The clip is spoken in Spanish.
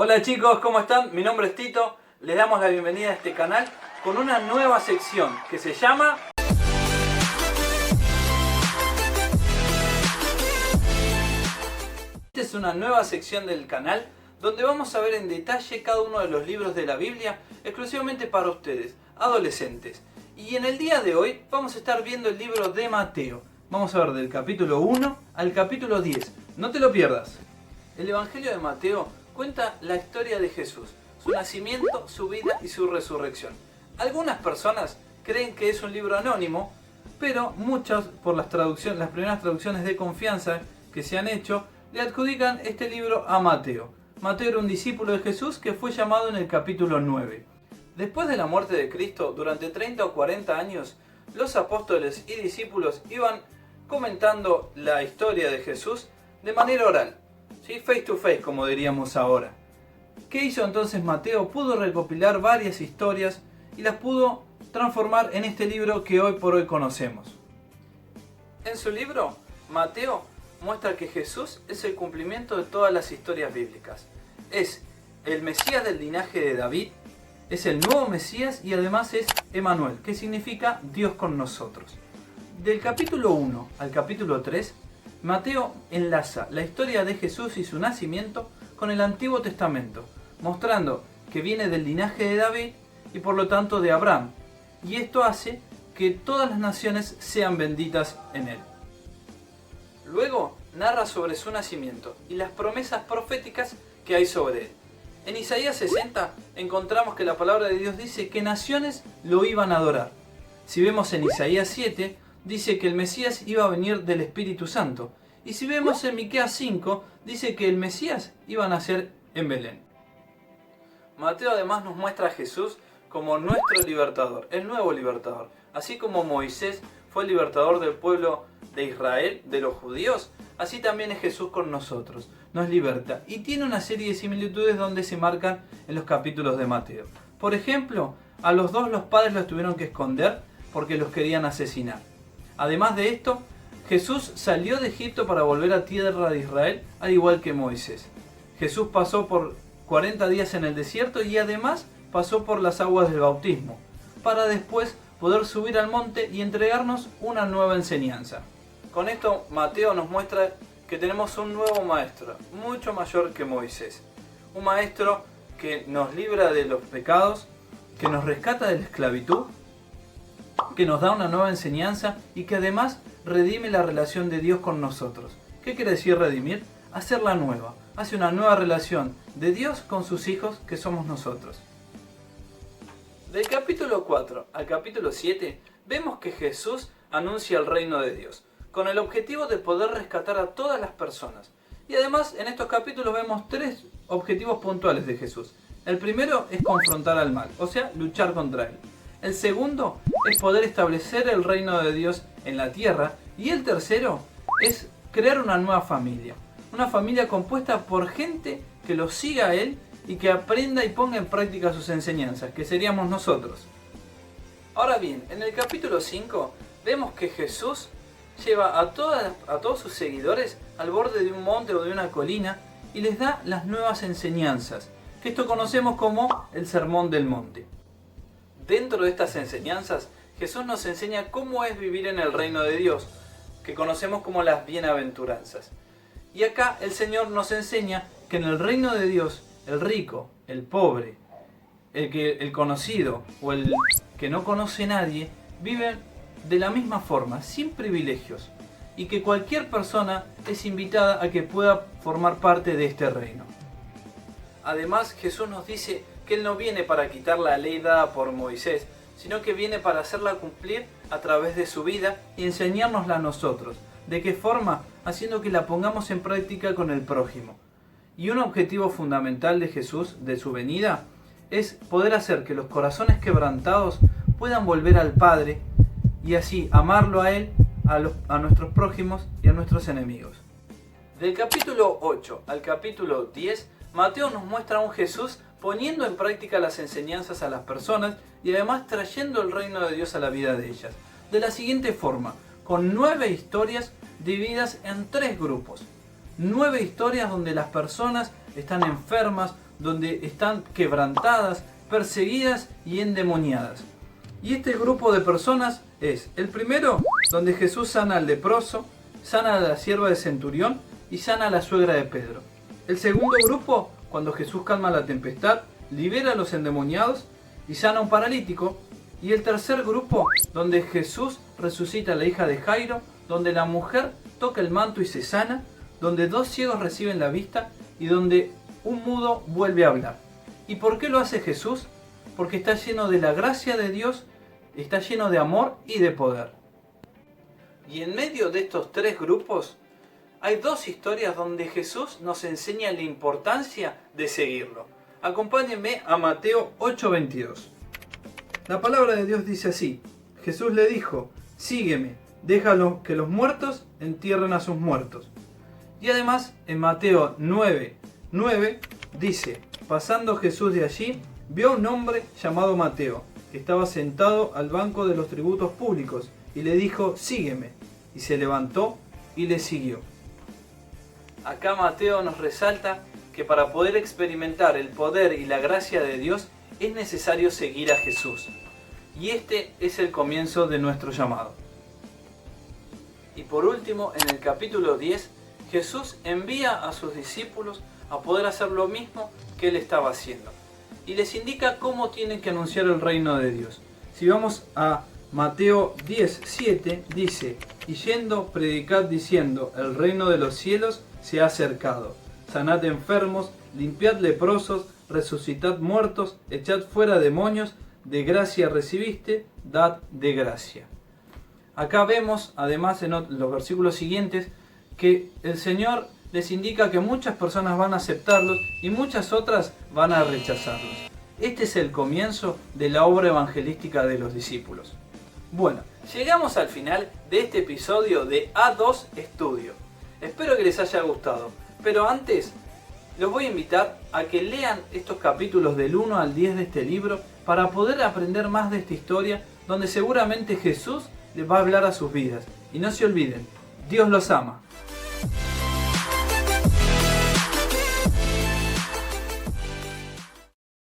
Hola chicos, ¿cómo están? Mi nombre es Tito, les damos la bienvenida a este canal con una nueva sección que se llama... Esta es una nueva sección del canal donde vamos a ver en detalle cada uno de los libros de la Biblia exclusivamente para ustedes, adolescentes. Y en el día de hoy vamos a estar viendo el libro de Mateo. Vamos a ver del capítulo 1 al capítulo 10. No te lo pierdas. El Evangelio de Mateo cuenta la historia de Jesús, su nacimiento, su vida y su resurrección. Algunas personas creen que es un libro anónimo, pero muchas, por las primeras traducciones de confianza que se han hecho, le adjudican este libro a Mateo. Mateo era un discípulo de Jesús que fue llamado en el capítulo 9. Después de la muerte de Cristo, durante 30 o 40 años, los apóstoles y discípulos iban comentando la historia de Jesús de manera oral. ¿Sí? Face to face, como diríamos ahora. ¿Qué hizo entonces Mateo? Pudo recopilar varias historias y las pudo transformar en este libro que hoy por hoy conocemos. En su libro, Mateo muestra que Jesús es el cumplimiento de todas las historias bíblicas. Es el Mesías del linaje de David, es el nuevo Mesías y además es Emmanuel, que significa Dios con nosotros. Del capítulo 1 al capítulo 3, Mateo enlaza la historia de Jesús y su nacimiento con el Antiguo Testamento, mostrando que viene del linaje de David y por lo tanto de Abraham, y esto hace que todas las naciones sean benditas en él. Luego narra sobre su nacimiento y las promesas proféticas que hay sobre él. En Isaías 60 encontramos que la palabra de Dios dice que naciones lo iban a adorar. Si vemos en Isaías 7, dice que el Mesías iba a venir del Espíritu Santo. Y si vemos en Miqueas 5, dice que el Mesías iba a nacer en Belén. Mateo además nos muestra a Jesús como nuestro libertador, el nuevo libertador. Así como Moisés fue el libertador del pueblo de Israel, de los judíos, así también es Jesús con nosotros. Nos liberta y tiene una serie de similitudes donde se marcan en los capítulos de Mateo. Por ejemplo, a los dos los padres los tuvieron que esconder porque los querían asesinar. Además de esto, Jesús salió de Egipto para volver a tierra de Israel, al igual que Moisés. Jesús pasó por 40 días en el desierto y además pasó por las aguas del bautismo, para después poder subir al monte y entregarnos una nueva enseñanza. Con esto, Mateo nos muestra que tenemos un nuevo maestro, mucho mayor que Moisés. Un maestro que nos libra de los pecados, que nos rescata de la esclavitud, que nos da una nueva enseñanza y que además redime la relación de Dios con nosotros. ¿Qué quiere decir redimir? Hacerla nueva. Hace una nueva relación de Dios con sus hijos que somos nosotros. Del capítulo 4 al capítulo 7 vemos que Jesús anuncia el reino de Dios, con el objetivo de poder rescatar a todas las personas. Y además en estos capítulos vemos tres objetivos puntuales de Jesús. El primero es confrontar al mal, o sea, luchar contra él. El segundo es poder establecer el reino de Dios en la tierra. Y el tercero es crear una nueva familia. Una familia compuesta por gente que lo siga a él y que aprenda y ponga en práctica sus enseñanzas, que seríamos nosotros. Ahora bien, en el capítulo 5 vemos que Jesús lleva a todos sus seguidores al borde de un monte o de una colina y les da las nuevas enseñanzas, que esto conocemos como el Sermón del Monte. Dentro de estas enseñanzas, Jesús nos enseña cómo es vivir en el reino de Dios, que conocemos como las bienaventuranzas. Y acá el Señor nos enseña que en el reino de Dios, el rico, el pobre, el conocido o el que no conoce a nadie, viven de la misma forma, sin privilegios, y que cualquier persona es invitada a que pueda formar parte de este reino. Además, Jesús nos dice que Él no viene para quitar la ley dada por Moisés, sino que viene para hacerla cumplir a través de su vida y enseñárnosla a nosotros. ¿De qué forma? Haciendo que la pongamos en práctica con el prójimo. Y un objetivo fundamental de Jesús, de su venida, es poder hacer que los corazones quebrantados puedan volver al Padre y así amarlo a Él, a nuestros prójimos y a nuestros enemigos. Del capítulo 8 al capítulo 10, Mateo nos muestra a un Jesús poniendo en práctica las enseñanzas a las personas y además trayendo el reino de Dios a la vida de ellas. De la siguiente forma, con 9 historias divididas en 3 grupos. 9 historias donde las personas están enfermas, donde están quebrantadas, perseguidas y endemoniadas. Y este grupo de personas es el primero, donde Jesús sana al leproso, sana a la sierva del centurión y sana a la suegra de Pedro. El segundo grupo, cuando Jesús calma la tempestad, libera a los endemoniados y sana a un paralítico. Y el tercer grupo, donde Jesús resucita a la hija de Jairo, donde la mujer toca el manto y se sana, donde 2 ciegos reciben la vista y donde un mudo vuelve a hablar. ¿Y por qué lo hace Jesús? Porque está lleno de la gracia de Dios, está lleno de amor y de poder. Y en medio de estos 3 grupos hay 2 historias donde Jesús nos enseña la importancia de seguirlo. Acompáñenme a Mateo 8:22. La palabra de Dios dice así: Jesús le dijo, sígueme, déjalo que los muertos entierren a sus muertos. Y además en Mateo 9:9 dice, pasando Jesús de allí, vio a un hombre llamado Mateo, que estaba sentado al banco de los tributos públicos, y le dijo, sígueme. Y se levantó y le siguió. Acá Mateo nos resalta que para poder experimentar el poder y la gracia de Dios es necesario seguir a Jesús. Y este es el comienzo de nuestro llamado. Y por último, en el capítulo 10, Jesús envía a sus discípulos a poder hacer lo mismo que él estaba haciendo. Y les indica cómo tienen que anunciar el reino de Dios. Si vamos a Mateo 10:7, dice, y yendo, predicad diciendo, el reino de los cielos se ha acercado. Sanad enfermos, limpiad leprosos, resucitad muertos, echad fuera demonios, de gracia recibiste, dad de gracia. Acá vemos, además en los versículos siguientes, que el Señor les indica que muchas personas van a aceptarlos y muchas otras van a rechazarlos. Este es el comienzo de la obra evangelística de los discípulos. Bueno, llegamos al final de este episodio de A2 Estudio. Espero que les haya gustado, pero antes los voy a invitar a que lean estos capítulos del 1 al 10 de este libro para poder aprender más de esta historia, donde seguramente Jesús les va a hablar a sus vidas. Y no se olviden, Dios los ama.